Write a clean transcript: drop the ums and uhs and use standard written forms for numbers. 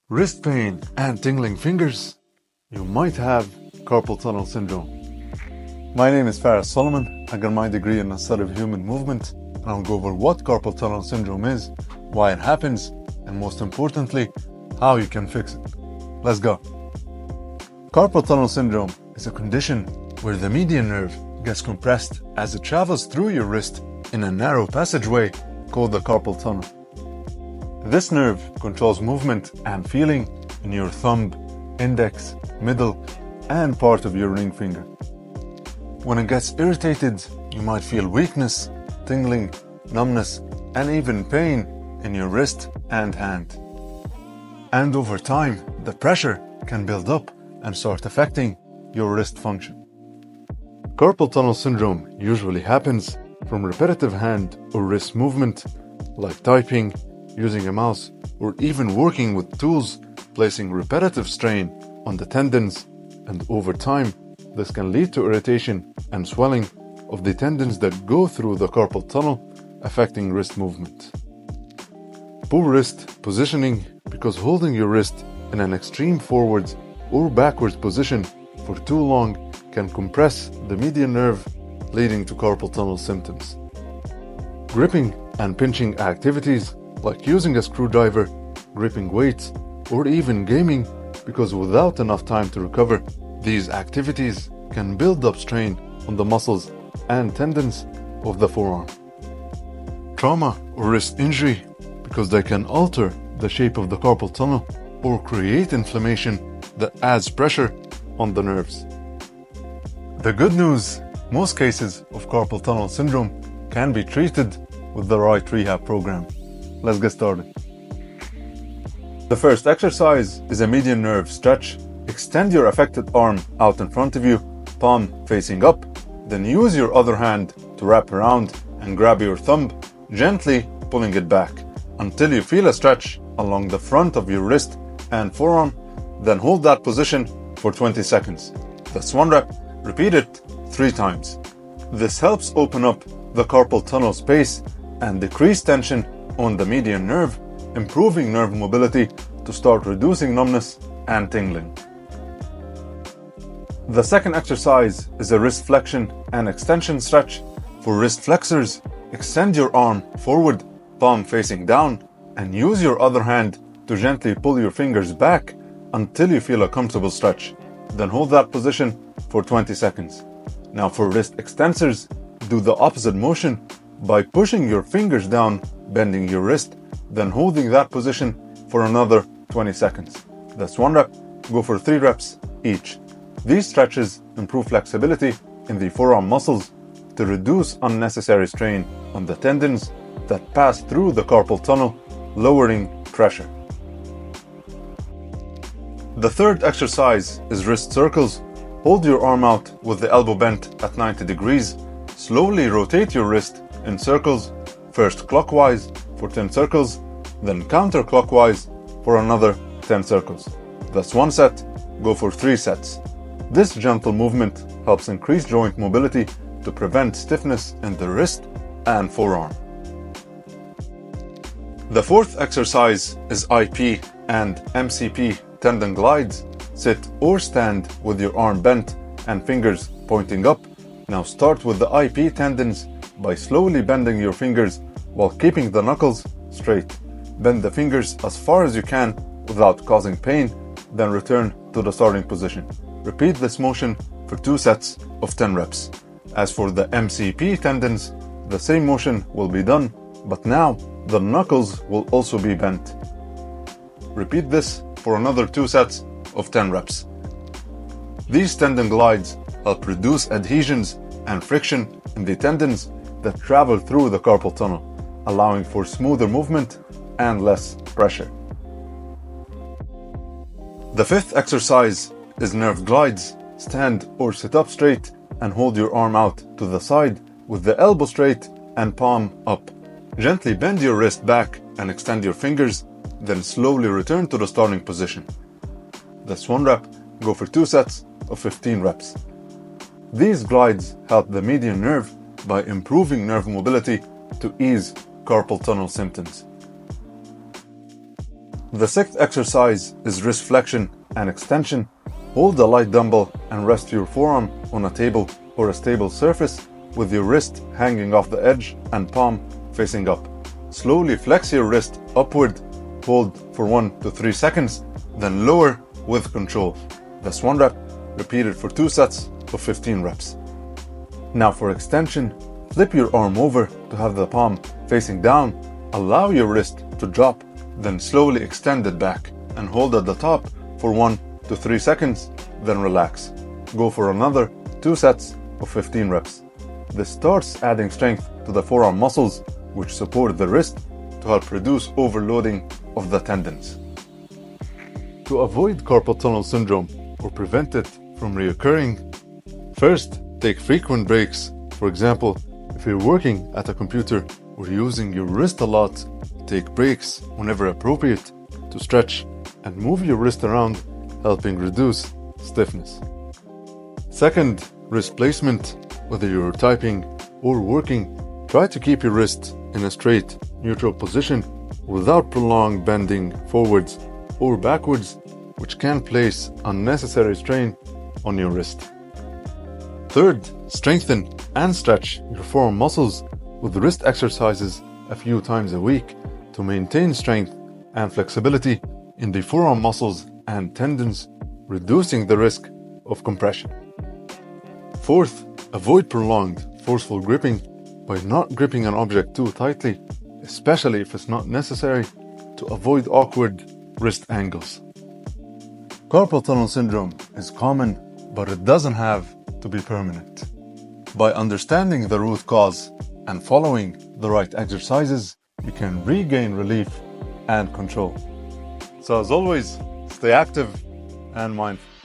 Wrist pain and tingling fingers? You might have carpal tunnel syndrome. My name is Faraz Solomon. I got my degree in the study of human movement, and I'll go over what carpal tunnel syndrome is, why it happens, and most importantly, how you can fix it. Let's go. Carpal tunnel syndrome is a condition where the median nerve gets compressed as it travels through your wrist in a narrow passageway called the carpal tunnel. This nerve controls movement and feeling in your thumb, index, middle, and part of your ring finger. When it gets irritated, you might feel weakness, tingling, numbness, and even pain in your wrist and hand. And over time, the pressure can build up and start affecting your wrist function. Carpal tunnel syndrome usually happens from repetitive hand or wrist movement, like typing, using a mouse, or even working with tools, placing repetitive strain on the tendons, and over time, this can lead to irritation and swelling of the tendons that go through the carpal tunnel, affecting wrist movement. Poor wrist positioning, because holding your wrist in an extreme forwards or backwards position for too long can compress the median nerve, leading to carpal tunnel symptoms. Gripping and pinching activities, like using a screwdriver, gripping weights, or even gaming, because without enough time to recover, these activities can build up strain on the muscles and tendons of the forearm. Trauma or wrist injury, because they can alter the shape of the carpal tunnel or create inflammation that adds pressure on the nerves. The good news, most cases of carpal tunnel syndrome can be treated with the right rehab program. Let's get started. The first exercise is a median nerve stretch. Extend your affected arm out in front of you, palm facing up, then use your other hand to wrap around and grab your thumb, gently pulling it back until you feel a stretch along the front of your wrist and forearm, then hold that position for 20 seconds. That's one rep. Repeat it 3 times. This helps open up the carpal tunnel space and decrease tension on the median nerve, improving nerve mobility to start reducing numbness and tingling. The second exercise is a wrist flexion and extension stretch. For wrist flexors, extend your arm forward, palm facing down, and use your other hand to gently pull your fingers back until you feel a comfortable stretch. Then hold that position for 20 seconds. Now for wrist extensors, do the opposite motion by pushing your fingers down, bending your wrist, then holding that position for another 20 seconds. That's one rep. Go for 3 reps each. These stretches improve flexibility in the forearm muscles to reduce unnecessary strain on the tendons that pass through the carpal tunnel, lowering pressure. The third exercise is wrist circles. Hold your arm out with the elbow bent at 90 degrees. Slowly rotate your wrist in circles, first clockwise for 10 circles, then counterclockwise for another 10 circles. That's one set. Go for 3 sets. This gentle movement helps increase joint mobility to prevent stiffness in the wrist and forearm. The fourth exercise is IP and MCP Tendon Glides. Sit or stand with your arm bent and fingers pointing up. Now start with the IP tendons by slowly bending your fingers while keeping the knuckles straight. Bend the fingers as far as you can without causing pain, then return to the starting position. Repeat this motion for 2 sets of 10 reps. As for the MCP tendons, the same motion will be done, but now the knuckles will also be bent. Repeat this for another 2 sets of 10 reps. These tendon glides help reduce adhesions and friction in the tendons that travel through the carpal tunnel, allowing for smoother movement and less pressure. The fifth exercise is nerve glides. Stand or sit up straight and hold your arm out to the side with the elbow straight and palm up. Gently bend your wrist back and extend your fingers, then slowly return to the starting position. That's one rep. Go for 2 sets of 15 reps. These glides help the median nerve by improving nerve mobility to ease carpal tunnel symptoms. The sixth exercise is wrist flexion and extension. Hold a light dumbbell and rest your forearm on a table or a stable surface with your wrist hanging off the edge and palm facing up. Slowly flex your wrist upward, hold for 1 to 3 seconds, then lower with control. That's 1 rep, repeated for 2 sets of 15 reps. Now for extension, flip your arm over to have the palm facing down, allow your wrist to drop, then slowly extend it back and hold at the top for 1 to 3 seconds, then relax. Go for another 2 sets of 15 reps. This starts adding strength to the forearm muscles, which support the wrist to help reduce overloading of the tendons. To avoid carpal tunnel syndrome or prevent it from reoccurring, first, take frequent breaks. For example, if you're working at a computer or using your wrist a lot, take breaks whenever appropriate to stretch and move your wrist around, helping reduce stiffness. Second, wrist placement. Whether you're typing or working, try to keep your wrist in a straight, neutral position without prolonged bending forwards or backwards, which can place unnecessary strain on your wrist. Third, strengthen and stretch your forearm muscles with wrist exercises a few times a week to maintain strength and flexibility in the forearm muscles and tendons, reducing the risk of compression. Fourth, avoid prolonged, forceful gripping by not gripping an object too tightly, especially if it's not necessary, to avoid awkward wrist angles. Carpal tunnel syndrome is common, but it doesn't have to be permanent. By understanding the root cause and following the right exercises, you can regain relief and control. So as always, stay active and mindful.